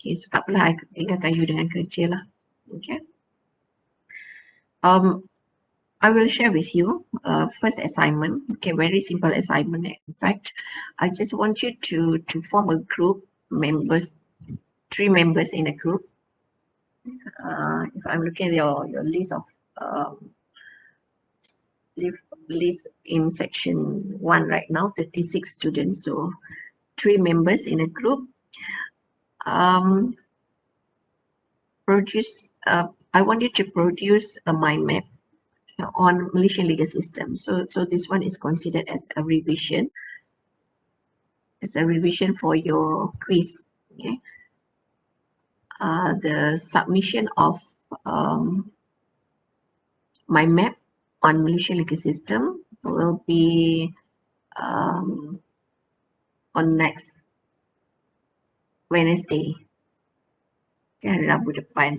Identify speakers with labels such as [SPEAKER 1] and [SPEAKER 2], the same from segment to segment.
[SPEAKER 1] Okay, so tak apalah, I tinggalkan you dengan kerja lah. Okay. I will share with you first assignment. Okay, very simple assignment. In fact, I just want you to form a group, members, 3 members in a group. If I'm looking at your list of list in section 1 right now, 36 students, so 3 members in a group. I want you to produce a mind map on Malaysian legal system. So this one is considered as a revision. It's a revision for your quiz. Okay. The submission of mind map on Malaysian legal system will be on next Wednesday. Okay, hari Rabu depan.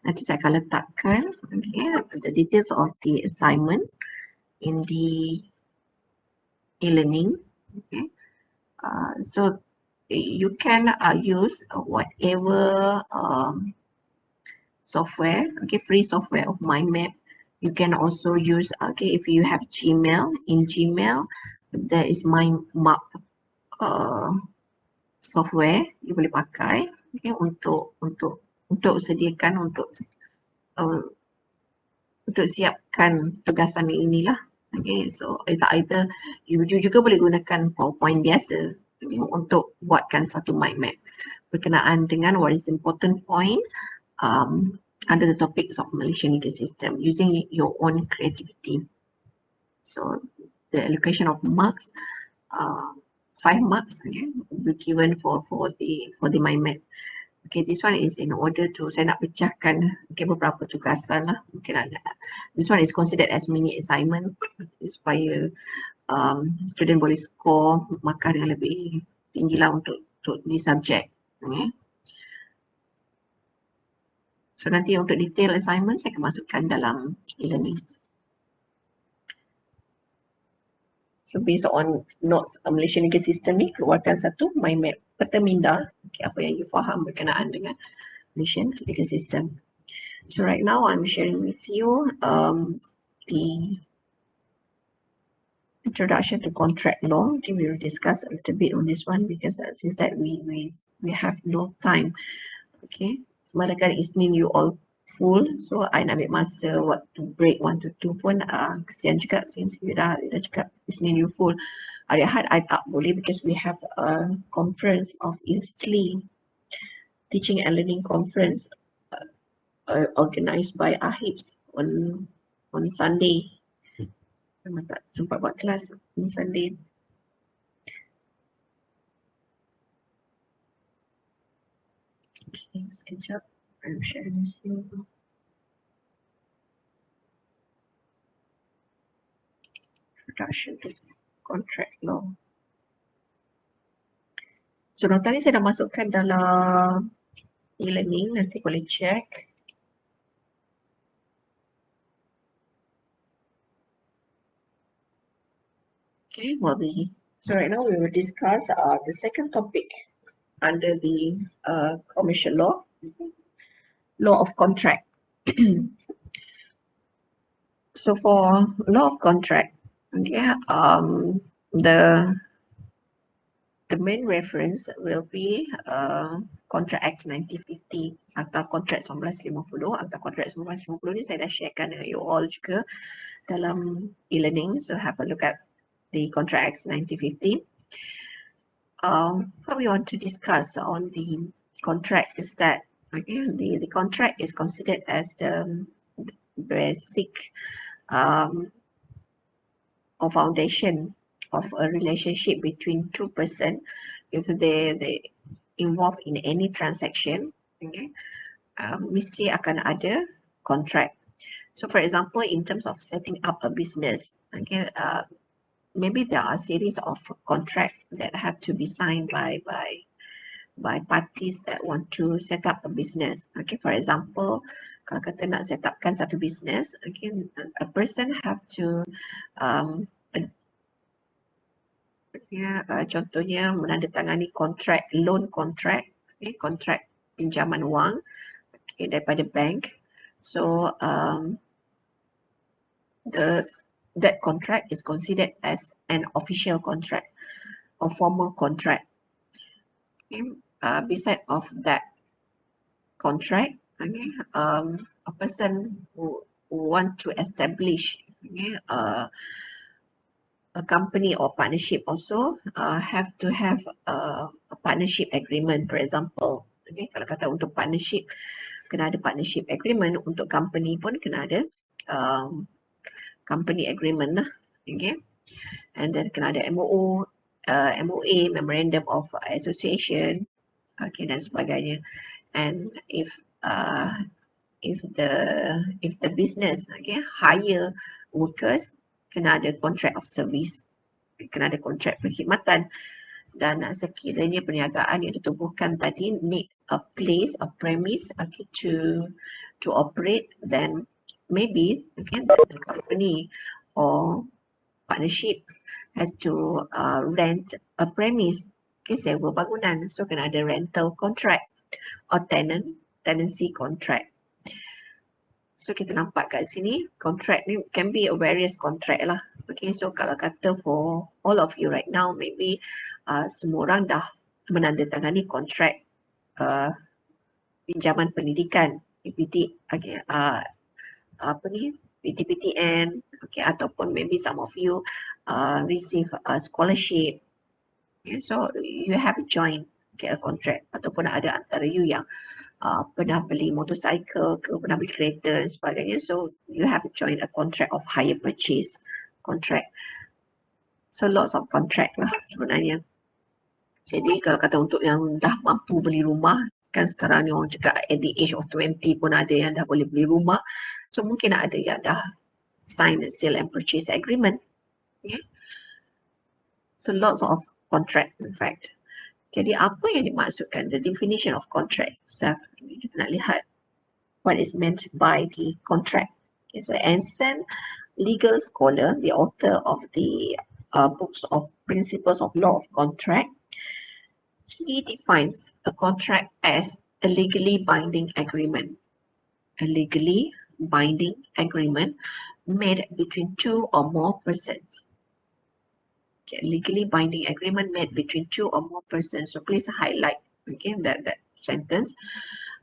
[SPEAKER 1] Nanti saya akan letakkan the details of the assignment in the e-learning. Okay. So you can use whatever software, free software of mind map. You can also use, if you have Gmail, in Gmail there is mind map software you boleh pakai untuk sediakan untuk siapkan tugasan inilah. Okay, so it's either you juga boleh gunakan PowerPoint biasa untuk buatkan satu mind map berkenaan dengan what is the important point under the topics of Malaysian legal system using your own creativity. So the allocation of marks, 5 marks will be given for the mind map. Okay, this one is in order to, saya nak pecahkan beberapa tugasan lah. Mungkin ada. This one is considered as mini assignment supaya student boleh score markah yang lebih tinggi lah untuk di subjek. Okay. So nanti untuk detail assignment saya akan masukkan dalam e-learning. So based on notes Malaysian legal system ni, keluarkan satu mind map peta minda, apa yang you faham berkenaan dengan Malaysian legal system. So right now I'm sharing with you the introduction to contract law. Okay, we will discuss a little bit on this one because since that we have no time. Okay, manakala Isnin you all full, so I nak ambil masa waktu break 1 to 2 pun kesian juga since you dah cakap Isnin you full. Hari Ahad I tak boleh because we have a conference of ISLI, Teaching and Learning Conference organised by AHIPS on Sunday. Memang tak sempat buat kelas on Sunday. Okay, sekejap. I'm sharing with you. Introduction to contract law. So nota ni saya dah masukkan dalam e-learning, nanti boleh check. Okay, so right now we will discuss the second topic under the commercial law of contract. So for law of contract, okay, the main reference will be Contract Act 1950, Akta Kontrak 1950. Akta Kontrak 1950 ni saya dah sharekan dengan you all juga dalam e-learning, so have a look at the Contract Act 1950. What we want to discuss on the contract is that the contract is considered as the basic or foundation of a relationship between two persons. If they involved in any transaction, mesti akan ada contract. So for example, in terms of setting up a business, maybe there are a series of contracts that have to be signed by parties that want to set up a business. Okay, for example, kalau kata nak set upkan satu business, a person have to contohnya menandatangani loan contract, contract pinjaman wang, okay, daripada bank. So that contract is considered as an official contract or formal contract. Okay. Beside of that contract, okay, a person who want to establish, okay, a company or partnership also have to have a partnership agreement, for example. Okay, kalau kata untuk partnership, kena ada partnership agreement. Untuk company pun kena ada company agreement lah. Okay, and then kena ada MOU, MOA, Memorandum of Association, okay, dan sebagainya. And if the business, okay, hire workers, kena ada contract of service, kena ada kontrak perkhidmatan. Dan sekiranya perniagaan yang ditubuhkan tadi need a place, a premise, okay, to operate, then maybe, okay, the company or partnership has to rent a premise, okay, sewa bangunan. So kena ada rental contract or tenancy contract. So kita nampak kat sini, contract ni can be a various contract lah. Okay, so kalau kata for all of you right now, maybe semua orang dah menandatangani kontrak pinjaman pendidikan, PPT, okay, apa ni, PTPTN, okay, ataupun maybe some of you receive a scholarship. Okay, so you have joined, okay, a contract, ataupun ada antara you yang pernah beli motorcycle ke, pernah beli kereta dan sebagainya. So you have joined a contract of hire purchase contract. So lots of contract lah sebenarnya. Jadi kalau kata untuk yang dah mampu beli rumah, kan sekarang ni orang cakap at the age of 20 pun ada yang dah boleh beli rumah. So mungkin ada yang dah sign the sale and purchase agreement. Okay. So lots of contract in fact. Jadi apa yang dimaksudkan, the definition of contract itself, kita nak lihat what is meant by the contract. Okay, so Anson, legal scholar, the author of the books of Principles of Law of Contract, he defines a contract as a legally binding agreement. A legally binding agreement made between two or more persons. Okay, legally binding agreement made between two or more persons. So please highlight again that sentence.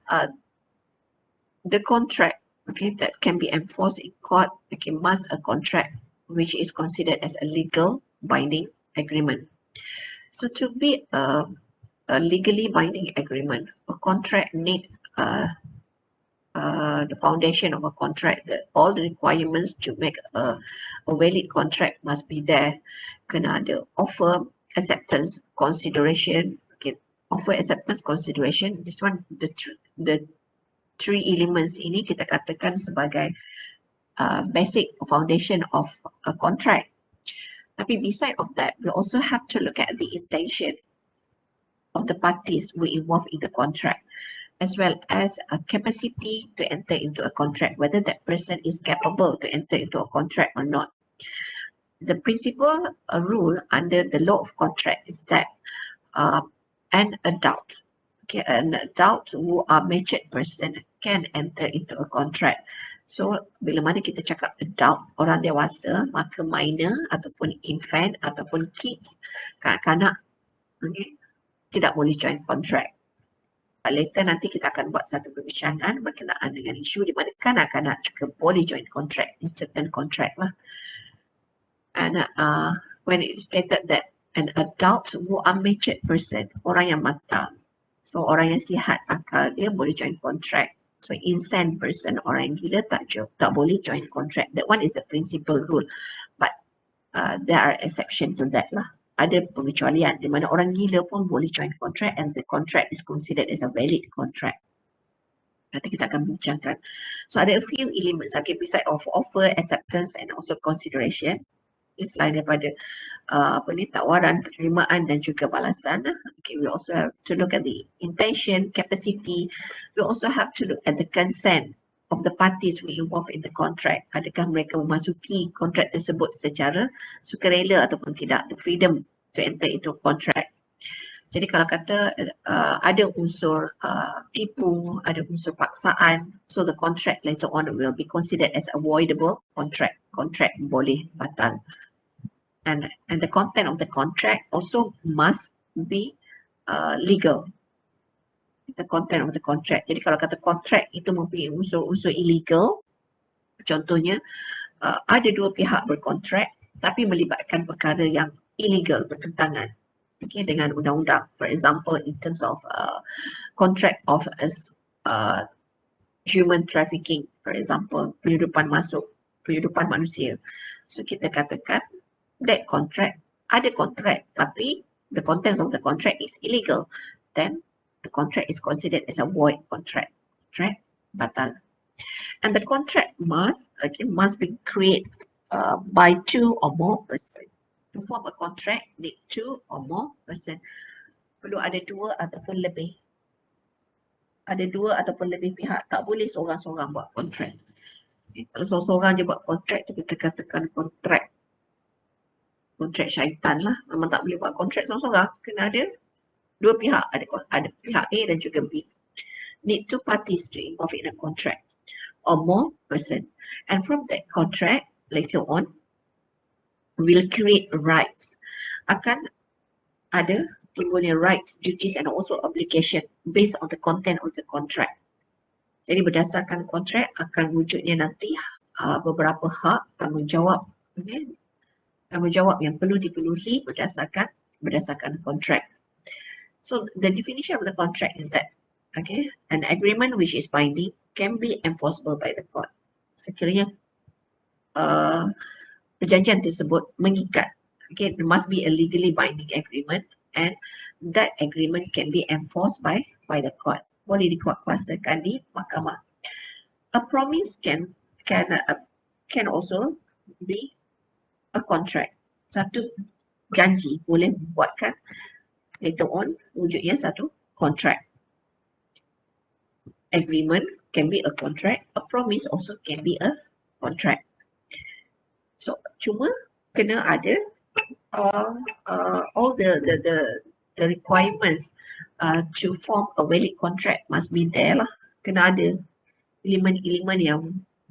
[SPEAKER 1] The contract, okay, that can be enforced in court, okay, must a contract which is considered as a legal binding agreement. So to be a legally binding agreement, a contract need the foundation of a contract, that all the requirements to make a valid contract must be there. Kena ada offer, acceptance, consideration. Okay, offer, acceptance, consideration. This one, the three elements ini kita katakan sebagai basic foundation of a contract. Tapi beside of that, we also have to look at the intention of the parties who involved in the contract, as well as a capacity to enter into a contract, whether that person is capable to enter into a contract or not. The principal rule under the law of contract is that an adult, okay, an adult who are matured person can enter into a contract. So bila mana kita cakap adult, orang dewasa, maka minor ataupun infant ataupun kids, kanak-kanak, okay, tidak boleh join contract. Later nanti kita akan buat satu perbincangan berkenaan dengan isu di mana kanak-kanak juga boleh join contract in certain contract lah. And when it is stated that an adult who are matured person, orang yang matang, so orang yang sihat akal, dia boleh join contract. So insane person, orang yang gila tak boleh join contract. That one is the principal rule, but there are exception to that lah. Ada pengecualian di mana orang gila pun boleh join contract and the contract is considered as a valid contract. Nanti kita akan bincangkan. So ada a few elements, okay, beside of offer, acceptance and also consideration. Selain daripada tawaran, penerimaan dan juga balasan. Okay, we also have to look at the intention, capacity. We also have to look at the consent of the parties who involved in the contract. Adakah mereka memasuki kontrak tersebut secara sukarela ataupun tidak? The freedom to enter into a contract. Jadi kalau kata ada unsur tipu, ada unsur paksaan, so the contract later on will be considered as avoidable contract. Contract boleh batal. And the content of the contract also must be legal. The content of the contract. Jadi kalau kata contract itu mempunyai unsur-unsur illegal, contohnya ada dua pihak berkontrak tapi melibatkan perkara yang illegal, bertentangan dengan undang-undang. For example, in terms of contract of human trafficking, for example, penyeludupan manusia. So kita katakan that contract, ada contract tapi the contents of the contract is illegal, then the contract is considered as a void contract. Contract batal. And the contract must be created by 2 or more person. To form a contract, need 2 or more person. Perlu ada 2 ataupun lebih. Ada 2 ataupun lebih pihak. Tak boleh seorang-seorang buat kontrak. Kalau seorang-seorang je buat kontrak, tu kita katakan kontrak syaitan lah. Memang tak boleh buat kontrak seorang-seorang. Kena ada 2 pihak. Ada pihak A dan juga B. Need 2 parties to involve in a contract or more person. And from that contract, later on, will create rights. Akan ada timbulnya rights, duties and also obligation based on the content of the contract. Jadi berdasarkan kontrak akan wujudnya nanti beberapa hak, tanggungjawab yang perlu dipenuhi berdasarkan kontrak. So the definition of the contract is that an agreement which is binding can be enforceable by the court. Sekiranya perjanjian tersebut mengikat, it must be a legally binding agreement and that agreement can be enforced by the court. Boleh dikuatkuasakan di mahkamah. A promise can also be a contract. Satu janji boleh membuatkan later on wujudnya satu contract. Agreement can be a contract. A promise also can be a contract. So cuma kena ada all the requirements to form a valid contract must be there lah. Kena ada elemen-elemen yang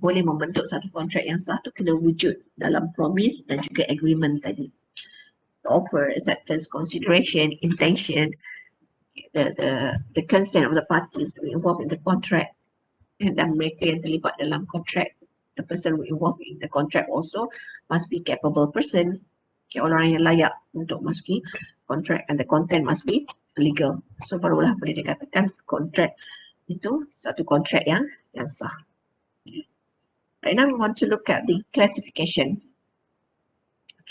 [SPEAKER 1] boleh membentuk satu kontrak yang sah tu kena wujud dalam promise dan juga agreement tadi. The offer, acceptance, consideration, intention, the consent of the parties to be involved in the contract, dan mereka yang terlibat dalam kontrak, the person who involved in the contract also must be capable person, orang yang layak untuk masuki kontrak, and the content must be legal. So barulah boleh dikatakan kontrak itu satu kontrak yang sah. Right now we want to look at the classification.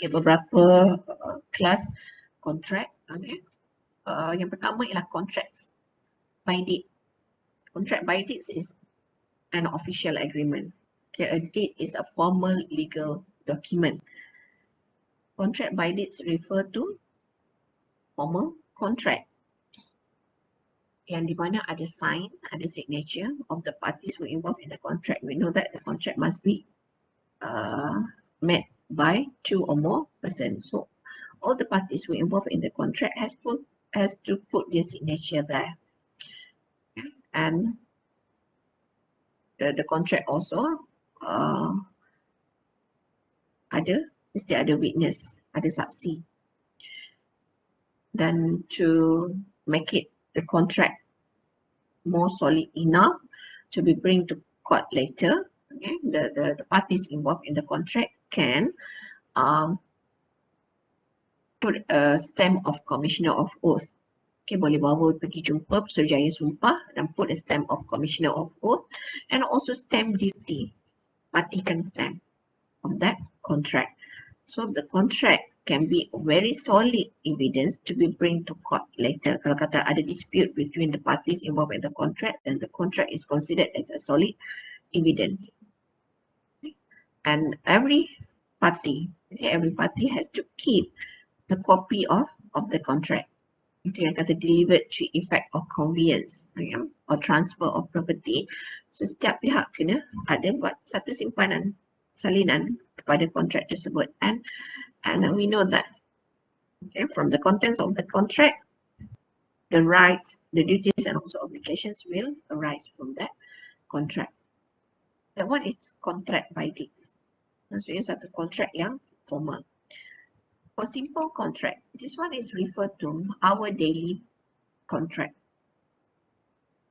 [SPEAKER 1] Beberapa kelas kontrak. Yang pertama ialah contracts by deed. Contract by deed is an official agreement. A deed is a formal legal document. Contract by deeds refer to formal contract yang di mana ada sign, ada signature of the parties who involved in the contract. We know that the contract must be met by 2 or more persons. So all the parties who involved in the contract has to put their signature there. And the contract also mesti ada witness, ada saksi. Dan to make it the contract more solid enough to be bring to court later, the parties involved in the contract can put a stamp of commissioner of oath. Boleh bawa pergi jumpa Pesuruhjaya Sumpah dan put a stamp of commissioner of oath and also stamp duty, matikan stamp of that contract. So the contract can be very solid evidence to be bring to court later. Kalau kata ada dispute between the parties involved in the contract, then the contract is considered as a solid evidence. And every party has to keep the copy of the contract. Itu yang kata delivered to effect or conveyance or transfer of property. So setiap pihak kena ada buat satu simpanan salinan kepada kontrak tersebut. And we know that from the contents of the contract, the rights, the duties and also obligations will arise from that contract. That one is contract by deeds. Maksudnya satu contract yang formal. For simple contract, this one is referred to our daily contract.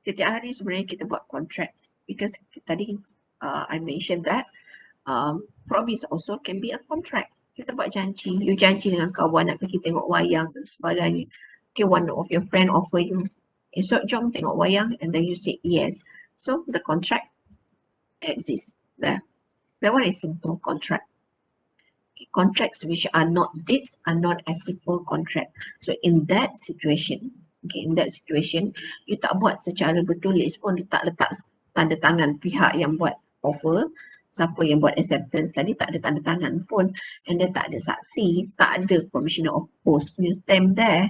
[SPEAKER 1] Setiap hari sebenarnya kita buat contract, because tadi I mentioned that promise also can be a contract. Kita buat janji, you janji dengan kawan nak pergi tengok wayang dan sebagainya. Okay, one of your friend offer you, esok jom tengok wayang, and then you say yes. So the contract exists there. That one is simple contract. Contracts which are not deeds are not a simple contract. So in that situation, okay, in that situation, you tak buat secara bertulis pun, you tak letak tanda tangan pihak yang buat offer, siapa yang buat acceptance tadi tak ada tanda tangan pun, and then tak ada saksi, tak ada commissioner of post punya stamp there,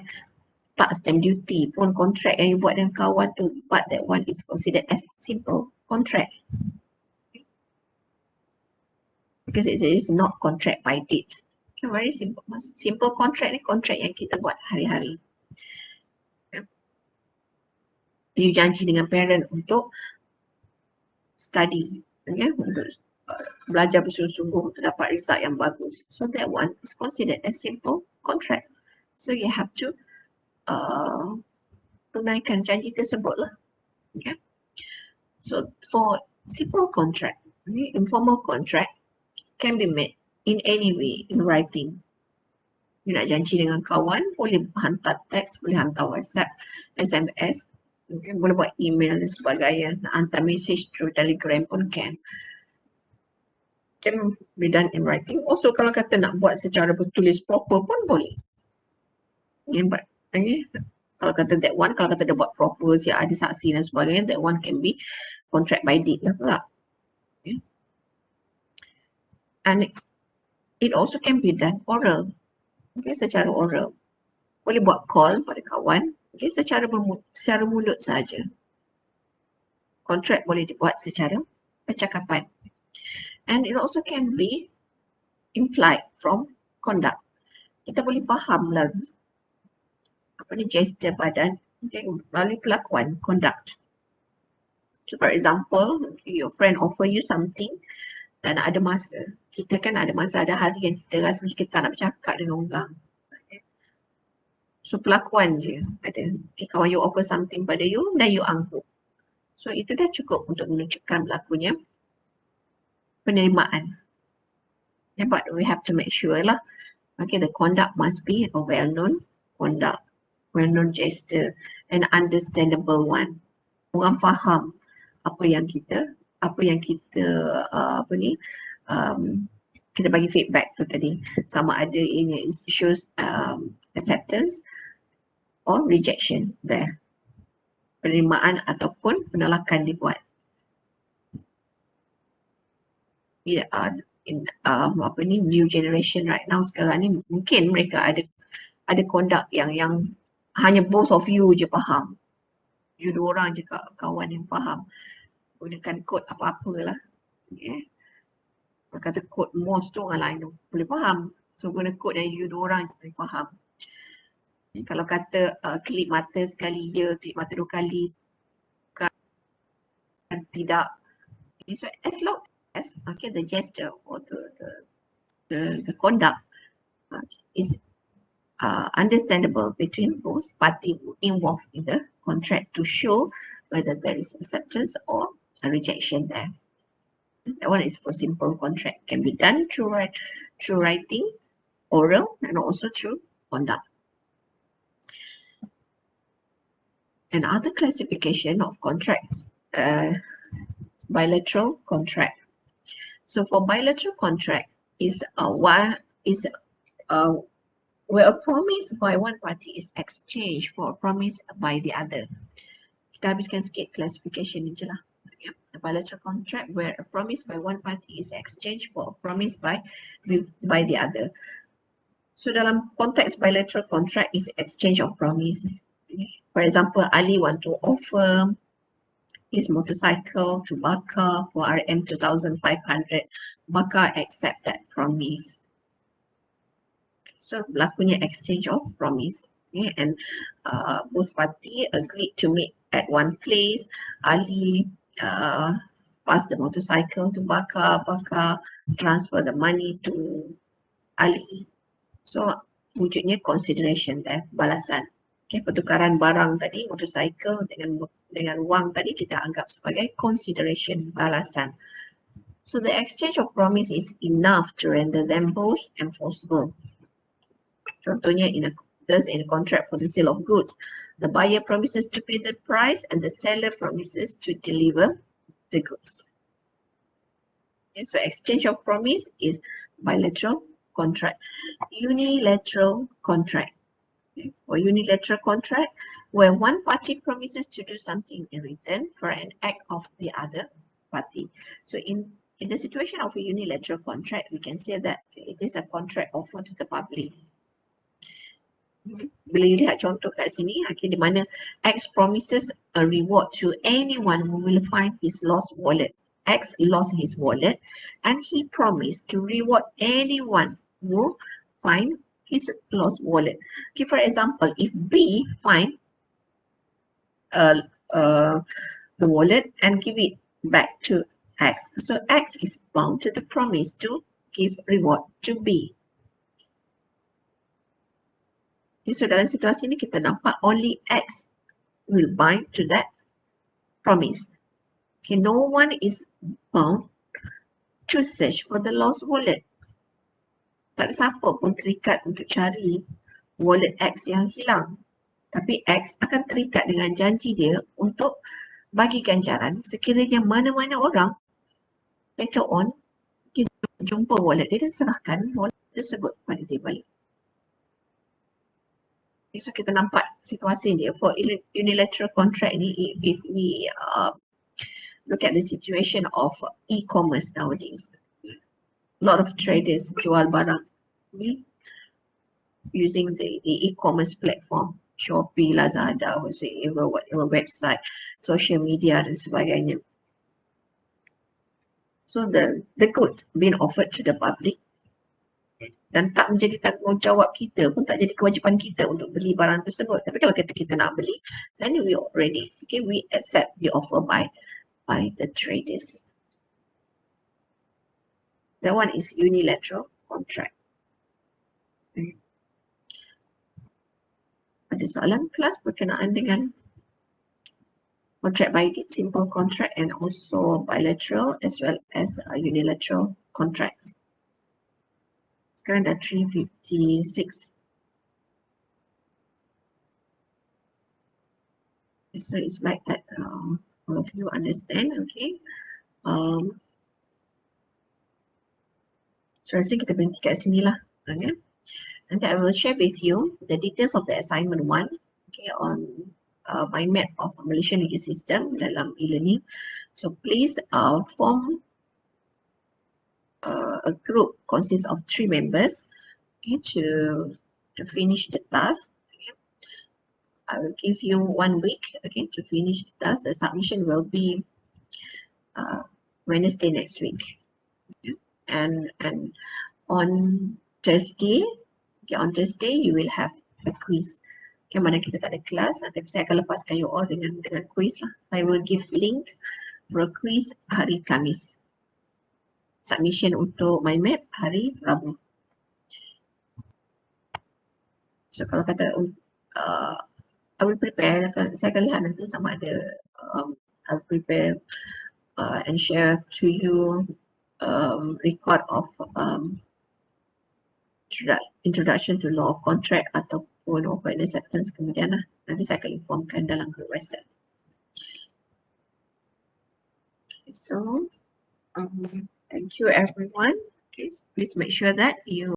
[SPEAKER 1] tak stamp duty pun, contract yang you buat dengan kawan tu, but that one is considered as simple contract. Because it is not contract by deeds. Okay, very simple. Simple contract ni contract yang kita buat hari-hari. You janji dengan parent untuk study, okay? Untuk belajar bersungguh-sungguh untuk dapat result yang bagus. So that one is considered as simple contract. So you have to tunaikan janji tersebut lah. Okay? So for simple contract, informal contract can be made in any way, in writing. You nak janji dengan kawan, boleh hantar teks, boleh hantar WhatsApp, SMS, okay, boleh buat email dan sebagainya, nak hantar message through Telegram pun can be done in writing. Also kalau kata nak buat secara bertulis proper pun boleh. Okay, but okay, kalau kata that one, kalau kata dia buat proper, siap ada saksi dan sebagainya, that one can be contract by deed lah pula. Okay. And it also can be done oral. Okay, secara oral. Boleh buat call pada kawan, okay, secara mulut saja. Contract boleh dibuat secara percakapan. And it also can be implied from conduct. Kita boleh faham melalui gesture badan, okay, melalui kelakuan, conduct. Okay, for example, okay, your friend offer you something dan ada masa. Kita kan ada masa, ada hari yang kita rasa macam kita tak nak bercakap dengan orang. Okay. So pelakuan je ada. Okay, kawan you offer something pada you dan you angguk. So itu dah cukup untuk menunjukkan berlakunya penerimaan. Yeah, but we have to make sure lah. Okay, the conduct must be a well-known conduct, well-known gesture, and understandable one. Orang faham apa yang kita kita bagi feedback tu tadi, sama ada ini shows acceptance or rejection there, penerimaan ataupun penolakan dibuat. New generation right now sekarang ni mungkin mereka ada conduct yang hanya both of you je faham, you dua orang je kawan yang faham, gunakan kod apa-apalah. Okay. Kata kod Morse tu orang lain tu boleh faham. So guna kod yang you dua orang je boleh faham. Kalau kata kelip mata sekali ya, kelip mata dua kali kan tidak. So as long as okay, the gesture or the conduct is understandable between both parties involved in the contract to show whether there is acceptance or a rejection there. That one is for simple contract. Can be done through writing, oral, and also through conduct. Another classification of contracts, bilateral contract. So for bilateral contract is where a promise by one party is exchanged for a promise by the other. Kita habiskan sikit classification ni je lah. A bilateral contract where a promise by one party is exchanged for a promise by the other. So dalam konteks bilateral contract is exchange of promise. For example, Ali want to offer his motorcycle to Bakar for RM 2,500. Bakar accept that promise. So berlakunya exchange of promise. Okay, and both party agreed to meet at one place. Ali pass the motorcycle to Bakar, Bakar transfer the money to Ali. So wujudnya consideration there, balasan. Okay, pertukaran barang tadi, motorcycle dengan wang tadi kita anggap sebagai consideration, balasan. So the exchange of promise is enough to render them both enforceable. Contohnya thus in a contract for the sale of goods, the buyer promises to pay the price and the seller promises to deliver the goods. Okay, so exchange of promise is bilateral contract. Unilateral contract. Okay, or unilateral contract where one party promises to do something in return for an act of the other party. So in the situation of a unilateral contract, we can say that it is a contract offered to the public. Bila you lihat contoh kat sini, okay, di mana X promises a reward to anyone who will find his lost wallet. X lost his wallet and he promised to reward anyone who find his lost wallet. Okay, for example, if B find the wallet and give it back to X, so X is bound to the promise to give reward to B. Okay, so dalam situasi ni kita nampak only X will bind to that promise. Okay, no one is bound to search for the lost wallet. Tak ada siapa pun terikat untuk cari wallet X yang hilang. Tapi X akan terikat dengan janji dia untuk bagi ganjaran sekiranya mana-mana orang later on kita jumpa wallet dia dan serahkan wallet tersebut pada dia balik. Okay, so kita nampak situasi dia for unilateral contract ni, if we look at the situation of e-commerce nowadays. A lot of traders jual barang using the e-commerce platform, Shopee, Lazada, whatever website, social media dan sebagainya. So the goods being offered to the public dan tak menjadi tanggungjawab kita pun, tak jadi kewajipan kita untuk beli barang tersebut. Tapi kalau kita nak beli, then we already, okay, we accept the offer by the traders. That one is unilateral contract. Okay. Ada soalan kelas berkenaan dengan contract by deed, simple contract, and also bilateral as well as unilateral contracts. Sekarang dah 3:56. So it's like that, all of you understand, okay? So rasa kita berhenti kat sini lah. Okay? Nanti I will share with you the details of the assignment 1, okay, on mind map of Malaysian legal system dalam e-learning. So please form a group consists of 3 members, okay, to finish the task. Okay. I will give you 1 week, okay, to finish the task. The submission will be Wednesday next week. Okay. And on Thursday, okay, on Thursday you will have a quiz. Okay, mana kita tak ada kelas, tapi saya akan lepaskan you all dengan quiz lah. I will give link for a quiz hari Khamis. Submission untuk mind map hari Rabu. So kalau kata I will prepare, saya akan lihat nanti sama ada I will prepare and share to you record of introduction to law of contract ataupun open acceptance kemudian lah. Nanti saya akan informkan dalam group WhatsApp. Okay, so thank you everyone. Okay, so please make sure that you